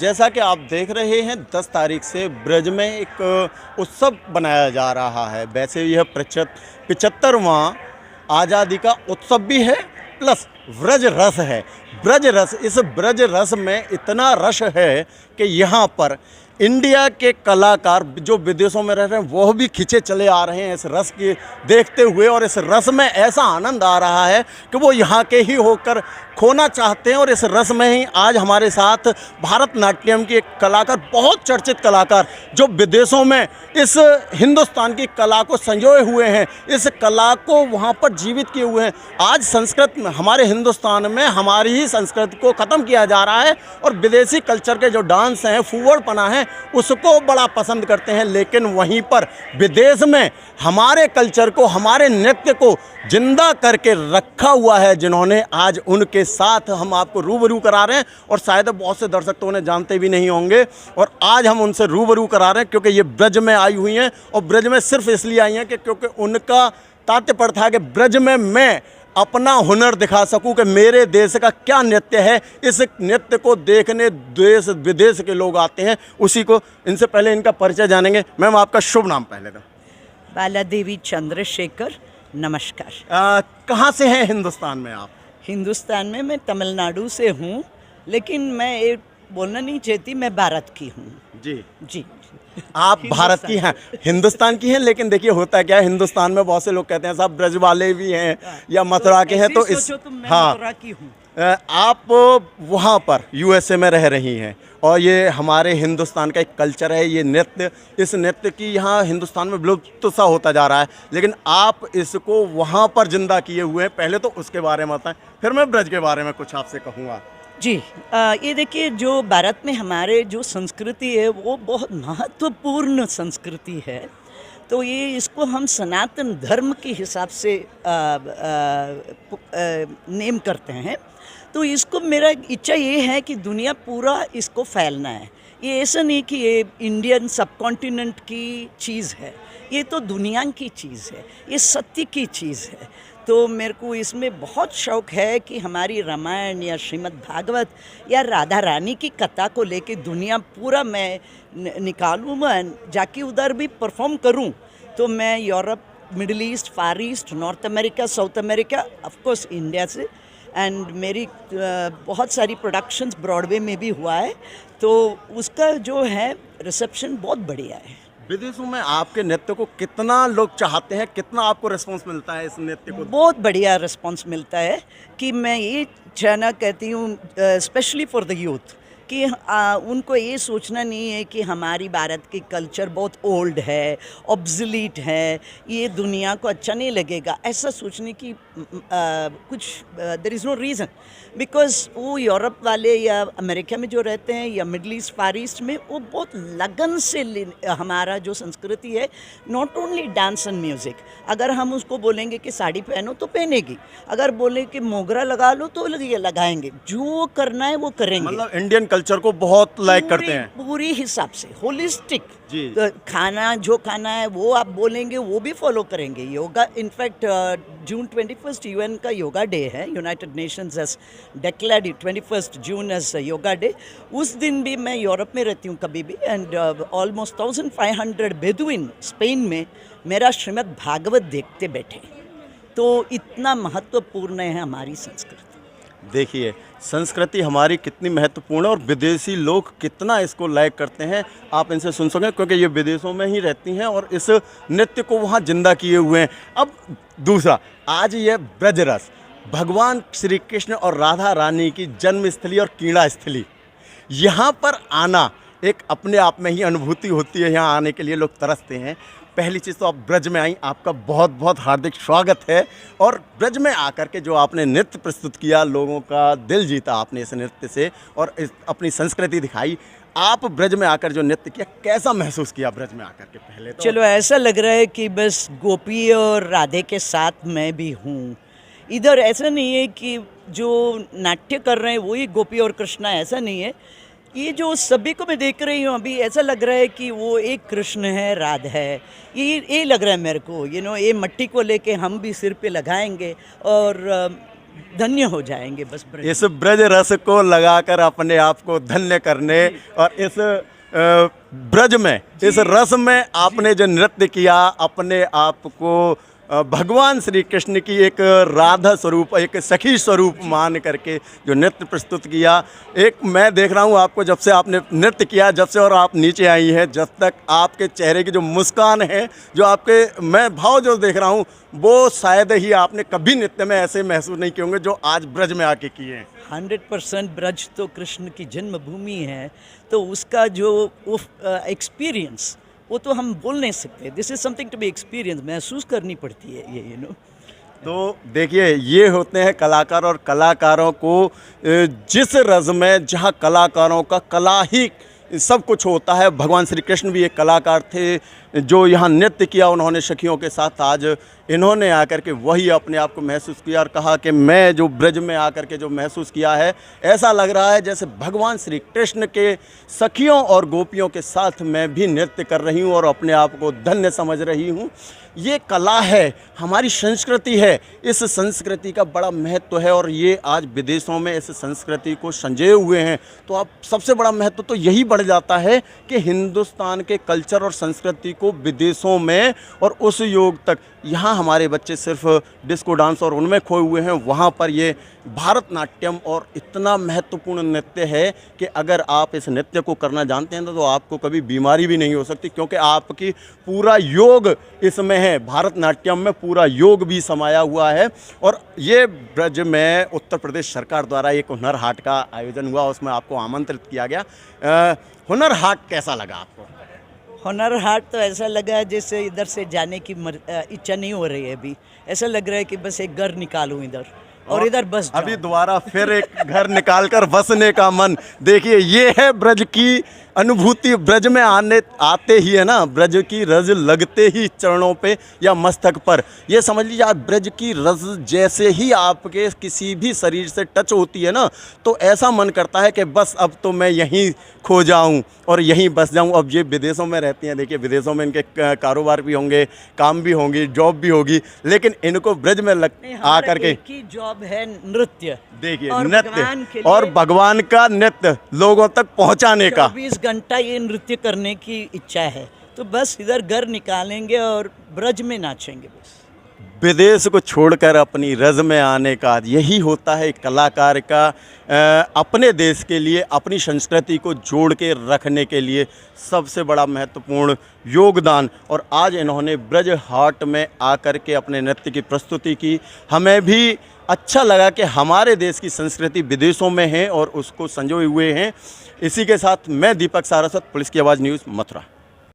जैसा कि आप देख रहे हैं 10 तारीख से ब्रज में एक उत्सव बनाया जा रहा है। वैसे यह 75वां आज़ादी का उत्सव भी है, प्लस ब्रज रस है। ब्रज रस, इस ब्रज रस में इतना रस है कि यहाँ पर इंडिया के कलाकार जो विदेशों में रह रहे हैं वो भी खिंचे चले आ रहे हैं इस रस के देखते हुए, और इस रस में ऐसा आनंद आ रहा है कि वो यहाँ के ही होकर खोना चाहते हैं। और इस रस में ही आज हमारे साथ भारतनाट्यम के एक कलाकार, बहुत चर्चित कलाकार जो विदेशों में इस हिंदुस्तान की कला को संजोए हुए हैं, इस कला को वहाँ पर जीवित किए हुए हैं। आज संस्कृत में, हमारे हिंदुस्तान में हमारी ही संस्कृति को ख़त्म किया जा रहा है और विदेशी कल्चर के जो डांस हैं, फूहड़पना है, उसको बड़ा पसंद करते हैं। लेकिन वहीं पर विदेश में हमारे कल्चर को, हमारे नृत्य को जिंदा करके रखा हुआ है जिन्होंने, आज उनके साथ हम आपको रूबरू करा रहे हैं। और शायद बहुत से दर्शक तो उन्हें जानते भी नहीं होंगे, और आज हम उनसे रूबरू करा रहे हैं क्योंकि ये ब्रज में आई हुई हैं। और ब्रज में सिर्फ इसलिए आई हैं कि क्योंकि उनका तात्पर्य था कि ब्रज में मैं अपना हुनर दिखा सकूं कि मेरे देश का क्या नृत्य है। इस नृत्य को देखने देश विदेश के लोग आते हैं। उसी को, इनसे पहले इनका परिचय जानेंगे। मैम, आपका शुभ नाम पहले तो? बाला देवी चंद्रशेखर। नमस्कार। कहाँ से हैं हिंदुस्तान में आप? हिंदुस्तान में मैं तमिलनाडु से हूँ, लेकिन मैं ये बोलना नहीं चाहती, मैं भारत की हूँ। जी जी। आप भारत की हैं, हिंदुस्तान की हैं। लेकिन देखिए होता क्या है, हिंदुस्तान में बहुत से लोग कहते हैं साहब ब्रज वाले भी हैं या मथुरा के हैं, तो इस मथुरा की हूँ। आप वहाँ पर यूएसए में रह रही हैं, और ये हमारे हिंदुस्तान का एक कल्चर है, ये नृत्य, इस नृत्य की यहाँ हिंदुस्तान में विलुप्त सा होता जा रहा है। लेकिन आप इसको वहाँ पर जिंदा किए हुए हैं। पहले तो उसके बारे में बताएं, फिर मैं ब्रज के बारे में कुछ आपसे कहूँगा। जी, ये देखिए, जो भारत में हमारे जो संस्कृति है वो बहुत महत्वपूर्ण संस्कृति है। तो ये इसको हम सनातन धर्म के हिसाब से नेम करते हैं। तो इसको, मेरा इच्छा ये है कि दुनिया पूरा इसको फैलना है। ये ऐसा नहीं कि ये इंडियन सबकॉन्टिनेंट की चीज़ है, ये तो दुनिया की चीज़ है, ये सत्य की चीज़ है। तो मेरे को इसमें बहुत शौक़ है कि हमारी रामायण या श्रीमद् भागवत या राधा रानी की कथा को लेके दुनिया पूरा मैं निकालूँ, मैं जाके उधर भी परफॉर्म करूँ। तो मैं Europe, middle east, far east, north America, south America, of course India से, एंड मेरी बहुत सारी प्रोडक्शंस ब्रॉडवे में भी हुआ है। तो उसका जो है रिसेप्शन बहुत बढ़िया है। विदेशों में आपके नृत्य को कितना लोग चाहते हैं, कितना आपको रिस्पांस मिलता है इस नृत्य को? बहुत बढ़िया रिस्पांस मिलता है कि मैं ये कहना कहती हूँ, स्पेशली फॉर द यूथ, कि उनको ये सोचना नहीं है कि हमारी भारत की कल्चर बहुत ओल्ड है, ऑब्सोलीट है, ये दुनिया को अच्छा नहीं लगेगा। ऐसा सोचने की कुछ there is no reason, because वो यूरोप वाले या अमेरिका में जो रहते हैं या मिडल ईस्ट, फार ईस्ट में, वो बहुत लगन से हमारा जो संस्कृति है, not only dance and music, अगर हम उसको बोलेंगे कि साड़ी पहनो तो पहनेगी, अगर बोले कि मोगरा लगा लो तो लगाएंगे, जो करना है वो करेंगे। मतलब इंडियन कल्चर को बहुत लाइक करते हैं पूरी हिसाब से, होलिस्टिक। जी। खाना, जो खाना है वो आप बोलेंगे वो भी फॉलो करेंगे। योगा, इनफैक्ट जून 21 यूएन का योगा डे है, United Nations has declared 21 June as yoga day. उस दिन भी मैं यूरोप में रहती हूँ कभी भी, एंड ऑलमोस्ट 1500 बेदुइन स्पेन में मेरा श्रीमद् भागवत देखते बैठे। तो इतना महत्वपूर्ण है हमारी संस्कृति। देखिए संस्कृति हमारी कितनी महत्वपूर्ण है और विदेशी लोग कितना इसको लाइक करते हैं, आप इनसे सुन सकें, क्योंकि ये विदेशों में ही रहती हैं और इस नृत्य को वहाँ जिंदा किए हुए हैं। अब दूसरा, आज ये ब्रज रस, भगवान श्री कृष्ण और राधा रानी की जन्मस्थली और क्रीड़ा स्थली, यहाँ पर आना एक अपने आप में ही अनुभूति होती है। यहाँ आने के लिए लोग तरसते हैं। पहली चीज़ तो आप ब्रज में आई, आपका बहुत बहुत हार्दिक स्वागत है। और ब्रज में आकर के जो आपने नृत्य प्रस्तुत किया, लोगों का दिल जीता आपने इस नृत्य से और अपनी संस्कृति दिखाई। आप ब्रज में आकर जो नृत्य किया, कैसा महसूस किया ब्रज में आकर के? पहले तो चलो, ऐसा लग रहा है कि बस गोपी और राधे के साथ मैं भी हूँ इधर। ऐसा नहीं है कि जो नाट्य कर रहे हैं वही गोपी और कृष्णा, ऐसा नहीं है। ये जो सभी को मैं देख रही हूँ अभी, ऐसा लग रहा है कि वो एक कृष्ण है, राधा है, ये लग रहा है मेरे को। ये मट्टी को लेके हम भी सिर पे लगाएंगे और धन्य हो जाएंगे बस ब्रज। इस ब्रज रस को लगाकर अपने आप को धन्य करने और इस ब्रज में, इस रस में आपने जो नृत्य किया, अपने आप को भगवान श्री कृष्ण की एक राधा स्वरूप, एक सखी स्वरूप मान करके जो नृत्य प्रस्तुत किया। एक मैं देख रहा हूँ आपको, जब से आपने नृत्य किया, जब से और आप नीचे आई हैं, जब तक आपके चेहरे की जो मुस्कान है, जो आपके मैं भाव जो देख रहा हूँ, वो शायद ही आपने कभी नृत्य में ऐसे महसूस नहीं किए होंगे जो आज ब्रज में आके किए हैं। 100% ब्रज तो कृष्ण की जन्मभूमि है, तो उसका जो एक्सपीरियंस वो तो हम बोल नहीं सकते। This is something to be experience, महसूस करनी पड़ती है ये, यू नो। तो देखिए, ये होते हैं कलाकार, और कलाकारों को जिस रज में जहाँ कलाकारों का कला ही सब कुछ होता है। भगवान श्री कृष्ण भी एक कलाकार थे जो यहाँ नृत्य किया उन्होंने सखियों के साथ। आज इन्होंने आकर के वही अपने आप को महसूस किया और कहा कि मैं जो ब्रज में आकर के जो महसूस किया है, ऐसा लग रहा है जैसे भगवान श्री कृष्ण के सखियों और गोपियों के साथ मैं भी नृत्य कर रही हूँ और अपने आप को धन्य समझ रही हूँ। ये कला है, हमारी संस्कृति है, इस संस्कृति का बड़ा महत्व है और ये आज विदेशों में इस संस्कृति को संजोए हुए हैं। तो अब सबसे बड़ा महत्व तो यही बढ़ जाता है कि हिंदुस्तान के कल्चर और संस्कृति को विदेशों में और उस योग तक, यहाँ हमारे बच्चे सिर्फ डिस्को डांस और उनमें खोए हुए हैं, वहाँ पर ये भारतनाट्यम और इतना महत्वपूर्ण नृत्य है कि अगर आप इस नृत्य को करना जानते हैं तो आपको कभी बीमारी भी नहीं हो सकती, क्योंकि आपकी पूरा योग इसमें है। भारतनाट्यम में पूरा योग भी समाया हुआ है। और ये ब्रज में उत्तर प्रदेश सरकार द्वारा एक हुनर हाट का आयोजन हुआ, उसमें आपको आमंत्रित किया गया। हुनर हाट कैसा लगा आपको? हुनर हाट तो ऐसा लगा जैसे इधर से जाने की इच्छा नहीं हो रही है अभी। ऐसा लग रहा है कि बस एक घर निकालूं इधर और इधर बस जाऊं। अभी दोबारा फिर एक घर निकालकर बसने का मन। देखिए, ये है ब्रज की अनुभूति। ब्रज में आते ही है ना, ब्रज की रज लगते ही चरणों पे या मस्तक पर, ये समझ लीजिए आप ब्रज की रज जैसे ही आपके किसी भी शरीर से टच होती है ना, तो ऐसा मन करता है कि बस अब तो मैं यहीं खो जाऊं और यहीं बस जाऊं। अब ये विदेशों में रहती हैं, देखिए विदेशों में इनके कारोबार भी होंगे, काम भी होंगी, जॉब भी होगी, लेकिन इनको ब्रज में आकर के की जॉब है नृत्य। देखिए, और नृत्य और भगवान का नृत्य लोगों तक पहुंचाने का 24 घंटा ये नृत्य करने की इच्छा है, तो बस इधर घर निकालेंगे और ब्रज में नाचेंगे बस। विदेश को छोड़कर अपनी रज में आने का यही होता है कलाकार का, अपने देश के लिए, अपनी संस्कृति को जोड़ के रखने के लिए सबसे बड़ा महत्वपूर्ण योगदान। और आज इन्होंने ब्रज हाट में आकर के अपने नृत्य की प्रस्तुति की। हमें भी अच्छा लगा कि हमारे देश की संस्कृति विदेशों में है और उसको संजोए हुए हैं। इसी के साथ मैं दीपक सारस्वत, पुलिस की आवाज़ न्यूज़, मथुरा।